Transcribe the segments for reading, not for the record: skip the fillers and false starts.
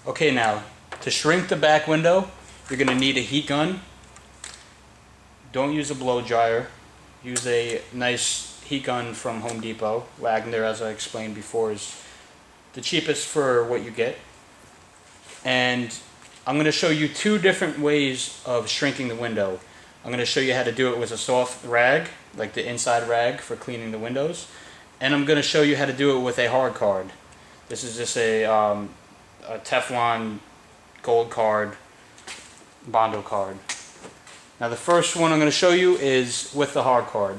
Okay, now to shrink the back window, you're going to need a heat gun. Don't use a blow dryer. Use a nice heat gun from Home Depot. Wagner, as I explained before, is the cheapest for what you get. And I'm going to show you two different ways of shrinking the window. I'm going to show you how to do it with a soft rag, like the inside rag for cleaning the windows. And I'm going to show you how to do it with a hard card. This is just a Teflon gold card, Bondo card. Now the first one I'm going to show you is with the hard card.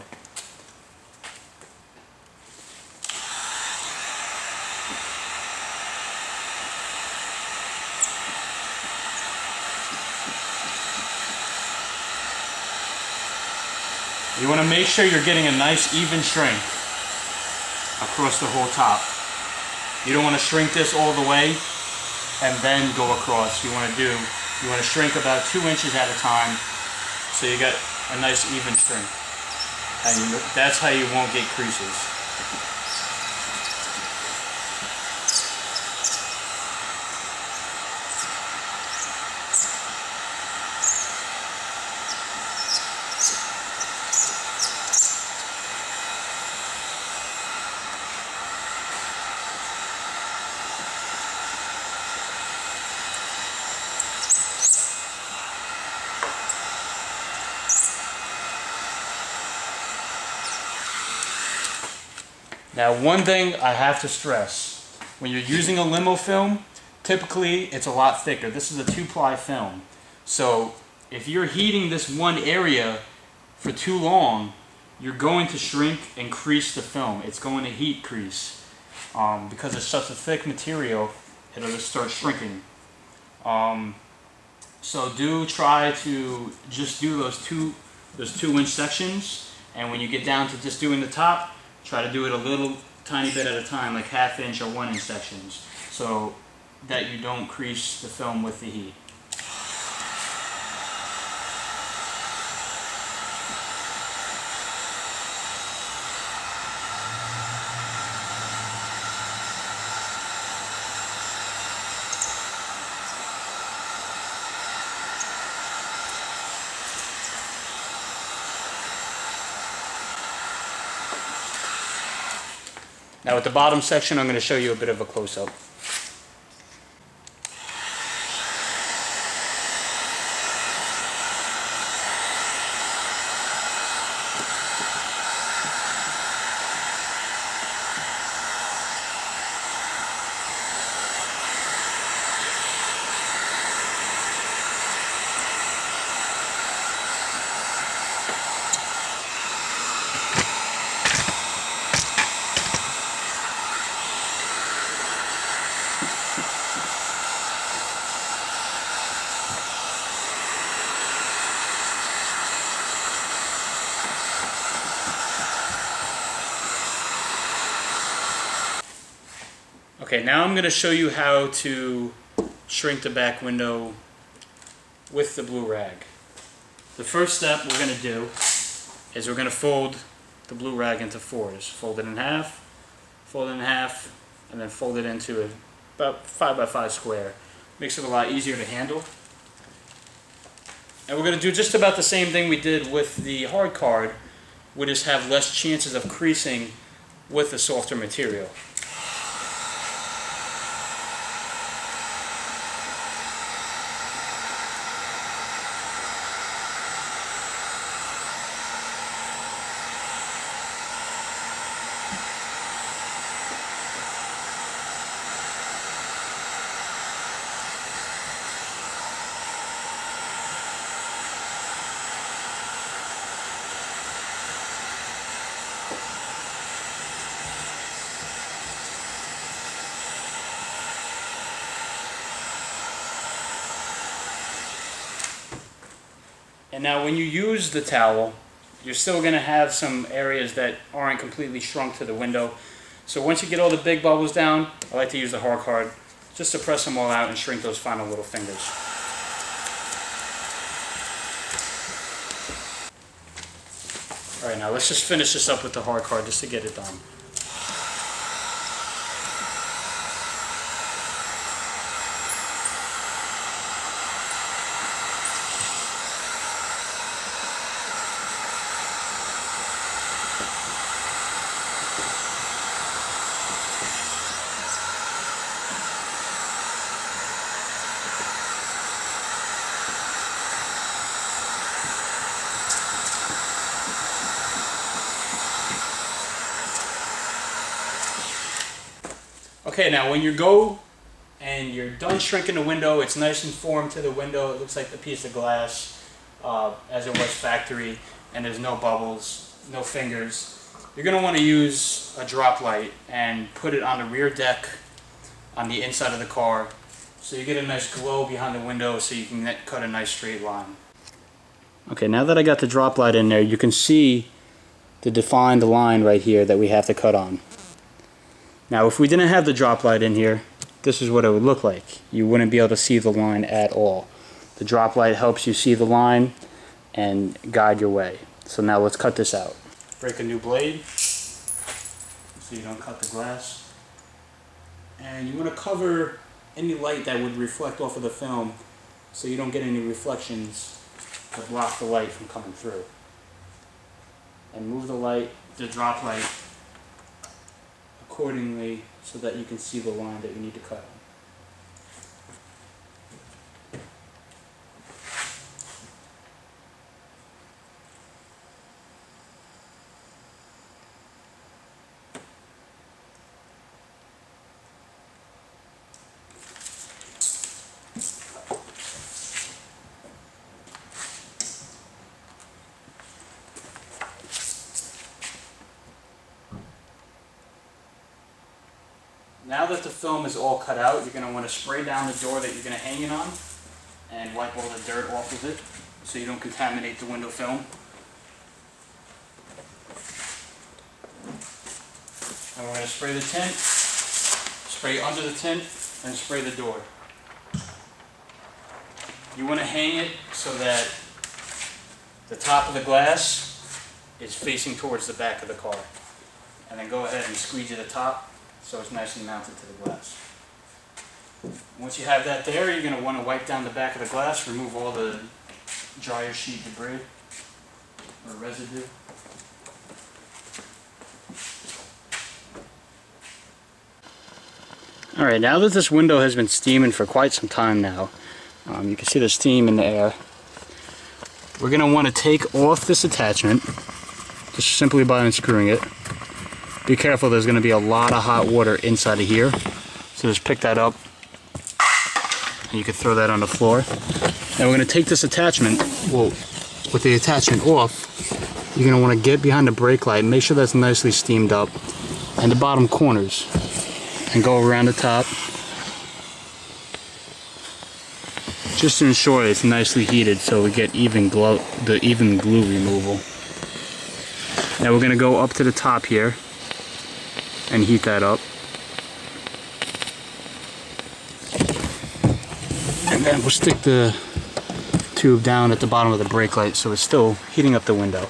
You want to make sure you're getting a nice even shrink across the whole top. You don't want to shrink this all the way and then go across. You want to shrink about 2 inches at a time so you get a nice even shrink. And that's how you won't get creases. Now, one thing I have to stress, when you're using a limo film, typically it's a lot thicker. This is a 2-ply film. So if you're heating this one area for too long, you're going to shrink and crease the film. It's going to heat crease. Because it's such a thick material, it'll just start shrinking. So do try to just do those 2-inch sections, and when you get down to just doing the top, try to do it a little tiny bit at a time, like 1/2 inch or 1-inch sections, so that you don't crease the film with the heat. Now with the bottom section, I'm going to show you a bit of a close-up. Okay, now I'm going to show you how to shrink the back window with the blue rag. The first step we're going to do is we're going to fold the blue rag into 4s. Fold it in half, and then fold it into about 5x5 square. Makes it a lot easier to handle. And we're going to do just about the same thing we did with the hard card. We just have less chances of creasing with the softer material. And now when you use the towel, you're still going to have some areas that aren't completely shrunk to the window. So once you get all the big bubbles down, I like to use the hard card just to press them all out and shrink those final little fingers. Alright, now let's just finish this up with the hard card just to get it done. Okay, now when you go and you're done shrinking the window, it's nice and formed to the window. It looks like the piece of glass as it was factory, and there's no bubbles, no fingers. You're going to want to use a drop light and put it on the rear deck on the inside of the car so you get a nice glow behind the window so you can cut a nice straight line. Okay, now that I got the drop light in there, you can see the defined line right here that we have to cut on. Now if we didn't have the drop light in here, this is what it would look like. You wouldn't be able to see the line at all. The drop light helps you see the line and guide your way. So now let's cut this out. Break a new blade so you don't cut the glass. And you want to cover any light that would reflect off of the film so you don't get any reflections to block the light from coming through. And move the drop light accordingly so that you can see the line that you need to cut on. Now that the film is all cut out, you're going to want to spray down the door that you're going to hang it on and wipe all the dirt off of it so you don't contaminate the window film. And we're going to spray the tint, spray under the tint, and spray the door. You want to hang it so that the top of the glass is facing towards the back of the car. And then go ahead and squeegee the top so it's nicely mounted to the glass. Once you have that there, you're going to want to wipe down the back of the glass, remove all the dryer sheet debris or residue. Alright, now that this window has been steaming for quite some time now, you can see the steam in the air. We're going to want to take off this attachment just simply by unscrewing it. Be careful, there's going to be a lot of hot water inside of here. So just pick that up and you can throw that on the floor. Now we're going to take this attachment, well, with the attachment off, you're going to want to get behind the brake light and make sure that's nicely steamed up and the bottom corners and go around the top just to ensure it's nicely heated so we get even glue removal. Now we're going to go up to the top here and heat that up. And then we'll stick the tube down at the bottom of the brake light so it's still heating up the window.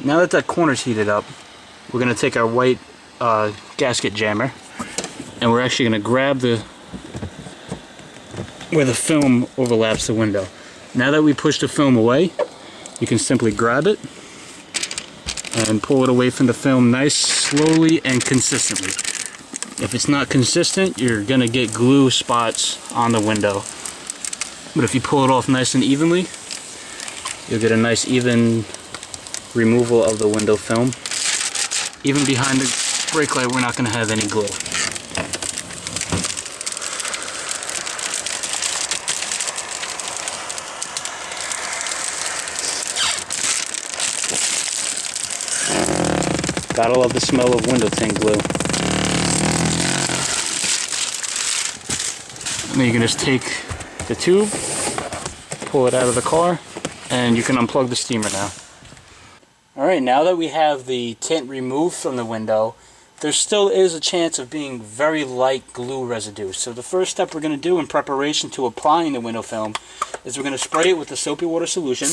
Now that that corner's heated up, we're going to take our white gasket jammer and we're actually going to grab where the film overlaps the window. Now that we push the film away, you can simply grab it and pull it away from the film nice, slowly, and consistently. If it's not consistent, you're going to get glue spots on the window. But if you pull it off nice and evenly, you'll get a nice even removal of the window film. Even behind the brake light, we're not going to have any glue. Gotta love the smell of window tint glue. And then you can just take the tube, pull it out of the car, and you can unplug the steamer now. Alright, now that we have the tint removed from the window, there still is a chance of being very light glue residue. So the first step we're going to do in preparation to applying the window film is we're going to spray it with the soapy water solution,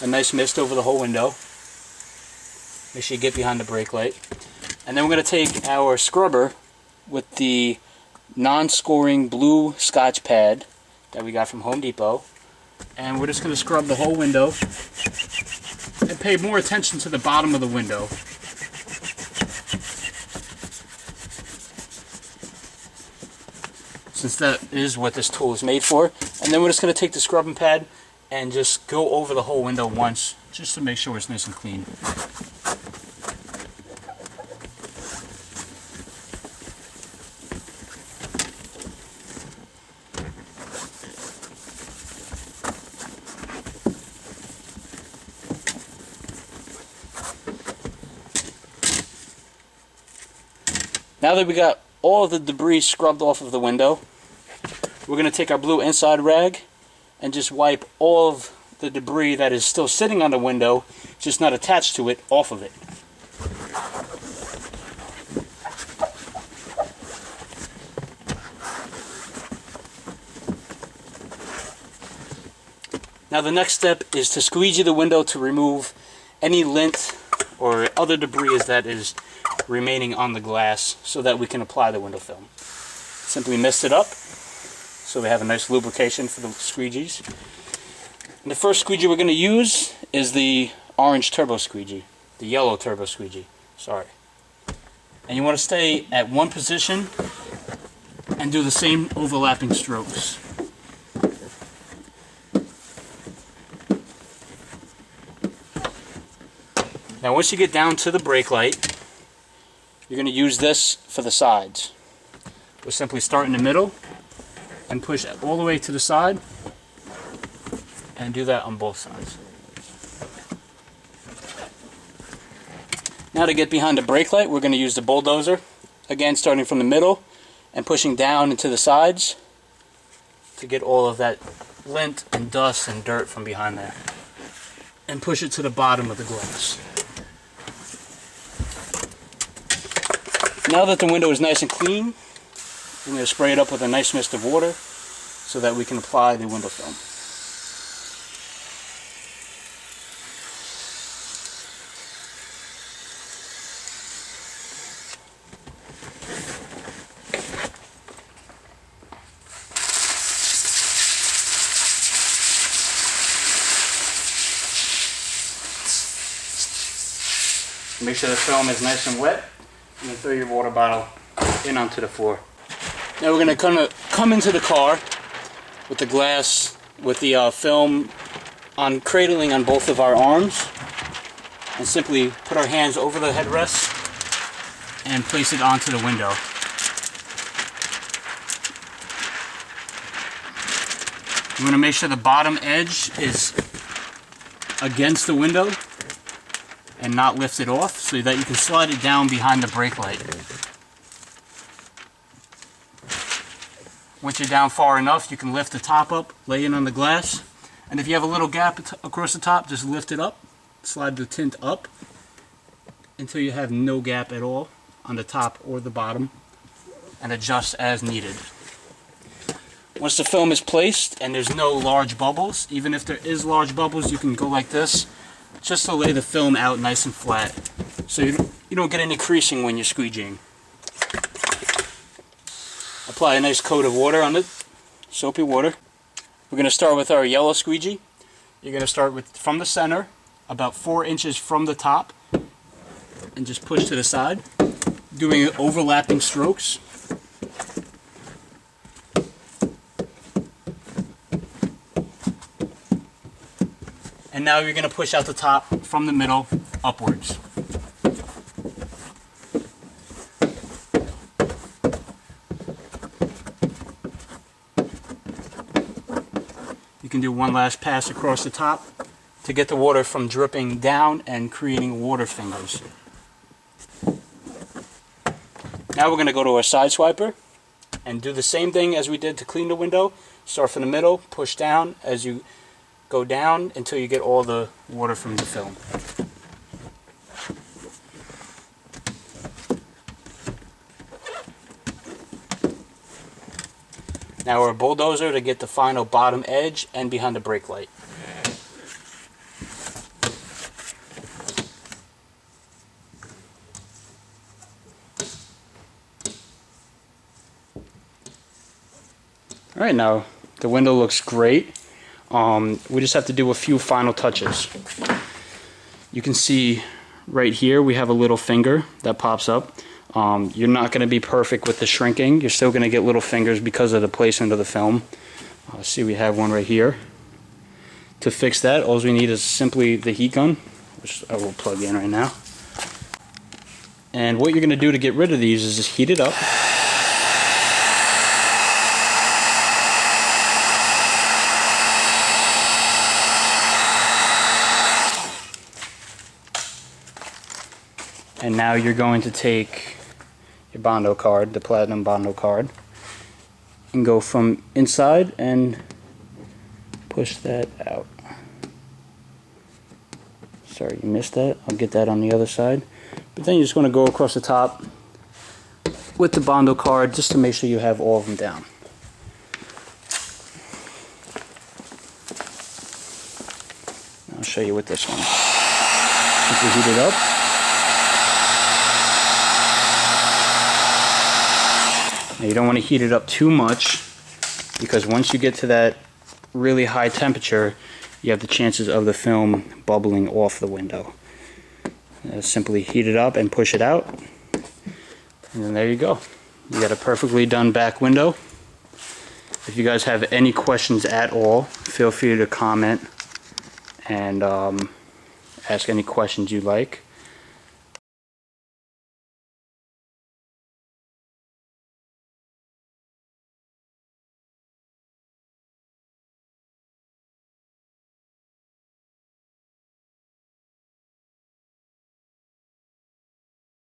a nice mist over the whole window. Make sure you get behind the brake light. And then we're going to take our scrubber with the non-scoring blue Scotch pad that we got from Home Depot. And we're just going to scrub the whole window and pay more attention to the bottom of the window. Since that is what this tool is made for. And then we're just going to take the scrubbing pad and just go over the whole window once just to make sure it's nice and clean. Now that we got all of the debris scrubbed off of the window, we're going to take our blue inside rag and just wipe all of the debris that is still sitting on the window, just not attached to it, off of it. Now the next step is to squeegee the window to remove any lint or other debris that is remaining on the glass so that we can apply the window film. Simply mist it up so we have a nice lubrication for the squeegees. And the first squeegee we're going to use is the orange turbo squeegee, the yellow turbo squeegee, sorry. And you want to stay at one position and do the same overlapping strokes. Now once you get down to the brake light, you're going to use this for the sides. We'll simply start in the middle and push all the way to the side and do that on both sides. Now to get behind the brake light, we're going to use the bulldozer, again starting from the middle and pushing down into the sides to get all of that lint and dust and dirt from behind there, and push it to the bottom of the glass. Now that the window is nice and clean, we're going to spray it up with a nice mist of water so that we can apply the window film. Make sure the film is nice and wet, and then throw your water bottle in onto the floor. Now we're going to come into the car with the glass, with the film cradling on both of our arms, and simply put our hands over the headrest and place it onto the window. You want to make sure the bottom edge is against the window and not lift it off so that you can slide it down behind the brake light. Once you're down far enough, you can lift the top up, lay it on the glass, and if you have a little gap across the top, just lift it up, slide the tint up until you have no gap at all on the top or the bottom, and adjust as needed. Once the film is placed and there's no large bubbles, even if there is large bubbles, you can go like this, just to lay the film out nice and flat so you don't get any creasing when you're squeegeeing. Apply a nice coat of water on it, soapy water. We're going to start with our yellow squeegee. You're going to start from the center, about 4 inches from the top, and just push to the side, doing overlapping strokes. And now you're going to push out the top from the middle upwards. You can do one last pass across the top to get the water from dripping down and creating water fingers. Now we're going to go to our side swiper and do the same thing as we did to clean the window. Start from the middle, push down as you go down until you get all the water from the film. Now our bulldozer to get the final bottom edge and behind the brake light. Alright, now the window looks great. We just have to do a few final touches. You can see right here we have a little finger that pops up. You're not going to be perfect with the shrinking. You're still going to get little fingers because of the placement of the film. See, we have one right here. To fix that, all we need is simply the heat gun, which I will plug in right now. And what you're going to do to get rid of these is just heat it up. And now you're going to take your Bondo card, the platinum Bondo card, and go from inside and push that out. Sorry, you missed that. I'll get that on the other side. But then you're just going to go across the top with the Bondo card just to make sure you have all of them down. I'll show you with this one. Simply heat it up. Now you don't want to heat it up too much, because once you get to that really high temperature, you have the chances of the film bubbling off the window. Simply heat it up and push it out, and then there you go. You got a perfectly done back window. If you guys have any questions at all, feel free to comment and ask any questions you like.